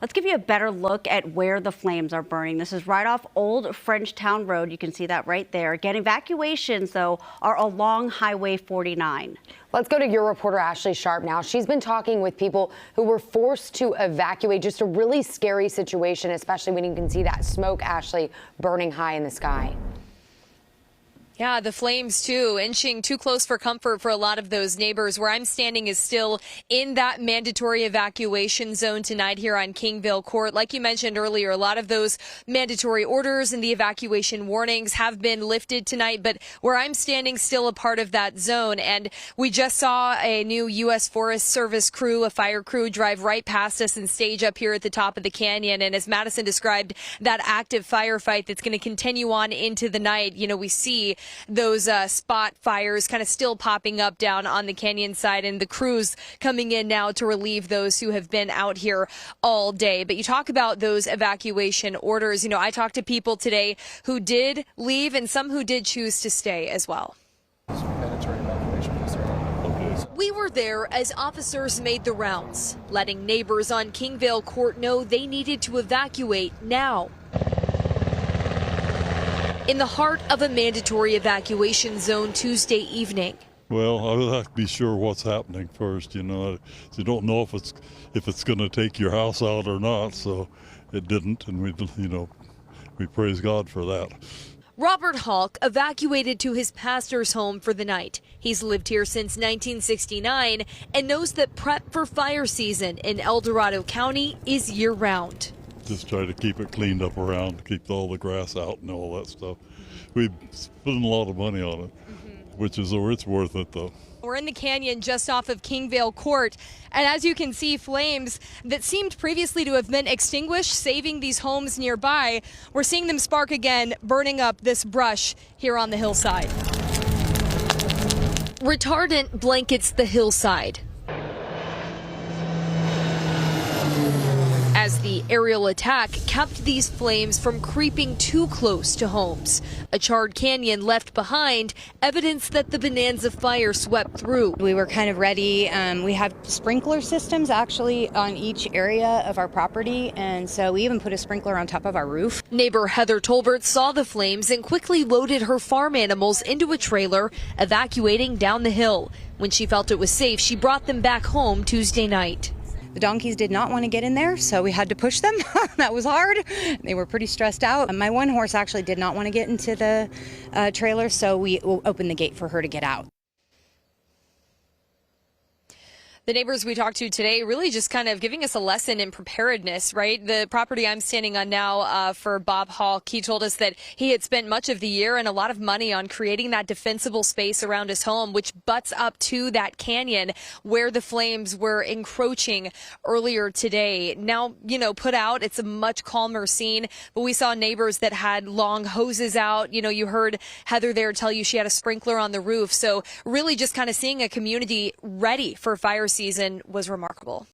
Let's give you a better look at where the flames are burning. This is right off Old Frenchtown Road. You can see that right there. Again, evacuations, though, are along Highway 49. Let's go to your reporter, Ashley Sharp, now. She's been talking with people who were forced to evacuate. Just a really scary situation, especially when you can see that smoke, Ashley, burning high in the sky. Yeah, the flames, too, inching too close for comfort for a lot of those neighbors. Where I'm standing is still in that mandatory evacuation zone tonight here on Kingville Court. Like you mentioned earlier, a lot of those mandatory orders and the evacuation warnings have been lifted tonight. But where I'm standing, still a part of that zone. And we just saw a new U.S. Forest Service crew, a fire crew, drive right past us and stage up here at the top of the canyon. And as Madison described, that active firefight that's going to continue on into the night, you know, we see those spot fires kind of still popping up down on the canyon side, and the crews coming in now to relieve those who have been out here all day. But you talk about those evacuation orders. You know, I talked to people today who did leave and some who did choose to stay as well. We were there as officers made the rounds, letting neighbors on Kingville Court know they needed to evacuate now. In the heart of a mandatory evacuation zone Tuesday evening. Well, I would have to be sure what's happening first. You know, you don't know if it's going to take your house out or not. So it didn't, and we praise God for that. Robert Hawk evacuated to his pastor's home for the night. He's lived here since 1969 and knows that prep for fire season in Dorado County is year-round. Just try to keep it cleaned up around, keep all the grass out and all that stuff. We've spent a lot of money on it, which is it's worth it though. We're in the canyon just off of Kingville Court, and as you can see, flames that seemed previously to have been extinguished, saving these homes nearby, we're seeing them spark again, burning up this brush here on the hillside. Retardant blankets the hillside as the aerial attack kept these flames from creeping too close to homes. A charred canyon left behind, evidence that the Bonanza Fire swept through. We were kind of ready. We have sprinkler systems actually on each area of our property, and so we even put a sprinkler on top of our roof. Neighbor Heather Tolbert saw the flames and quickly loaded her farm animals into a trailer, evacuating down the hill. When she felt it was safe, she brought them back home Tuesday night. The donkeys did not want to get in there, so we had to push them. That was hard. They were pretty stressed out. My one horse actually did not want to get into the trailer, so we opened the gate for her to get out. The neighbors we talked to today really just kind of giving us a lesson in preparedness, right? The property I'm standing on now for Bob Hawk, he told us that he had spent much of the year and a lot of money on creating that defensible space around his home, which butts up to that canyon where the flames were encroaching earlier today. Now, you know, put out, it's a much calmer scene, but we saw neighbors that had long hoses out. You know, you heard Heather there tell you she had a sprinkler on the roof. So really just kind of seeing a community ready for fire season was remarkable.